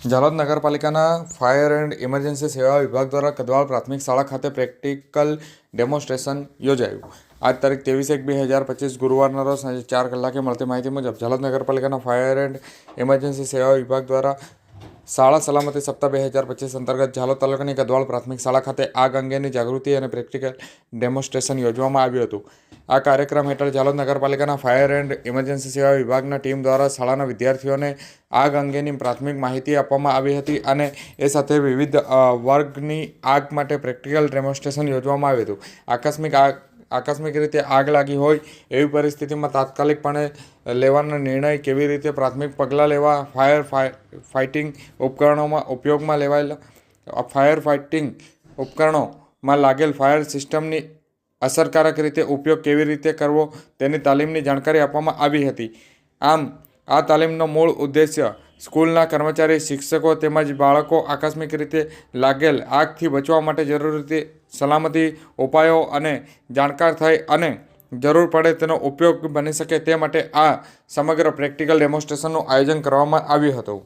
ઝાલોદ નગરપાલિકાના fire and emergency સેવા વિભાગ દ્વારા કદવાલ પ્રાથમિક શાળા ખાતે પ્રેક્ટિકલ ડેમોન્સ્ટ્રેશન યોજાયું. આજ તારીખ 23/1/2025 ગુરુવારના રોજ સાંજે 4 કલાકે મળતી માહિતી મુજબ ઝાલોદ નગરપાલિકાના ફાયર એન્ડ ઇમરજન્સી સેવા વિભાગ દ્વારા શાળા સલામતી સપ્તાહ 2025 અંતર્ગત ઝાલોદ તાલુકાની કદવાલ પ્રાથમિક શાળા ખાતે આગ અંગેની જાગૃતિ અને પ્રેક્ટિકલ ડેમોન્સ્ટ્રેશન યોજવામાં આવ્યું હતું. આ કાર્યક્રમ હેઠળ ઝાલોદ નગરપાલિકાના ફાયર એન્ડ ઇમરજન્સી સેવા વિભાગના ટીમ દ્વારા શાળાના વિદ્યાર્થીઓને આગ અંગેની પ્રાથમિક માહિતી આપવામાં આવી હતી અને એ સાથે વિવિધ વર્ગની આગ માટે પ્રેક્ટિકલ ડેમોન્સ્ટ્રેશન યોજવામાં આવ્યું હતું. આકસ્મિક રીતે આગ લાગી હોય એવી પરિસ્થિતિમાં તાત્કાલિકપણે લેવાના નિર્ણય, કેવી રીતે પ્રાથમિક પગલાં લેવા, ફાઇટિંગ ઉપકરણોમાં ઉપયોગમાં લેવાયેલા ફાયર ફાઇટિંગ ઉપકરણોમાં લાગેલ ફાયર સિસ્ટમની અસરકારક રીતે ઉપયોગ કેવી રીતે કરવો તેની તાલીમની જાણકારી આપવામાં આવી હતી. આમ આ તાલીમનો મૂળ ઉદ્દેશ્ય સ્કૂલના કર્મચારી, શિક્ષકો તેમજ બાળકો આકસ્મિક રીતે લાગેલ આગથી બચવા માટે જરૂરી સલામતી ઉપાયો અને જાણકાર થાય અને જરૂર પડે તેનો ઉપયોગ બની શકે તે માટે આ સમગ્ર પ્રેક્ટિકલ ડેમોન્સ્ટ્રેશનનું આયોજન કરવામાં આવ્યું હતું.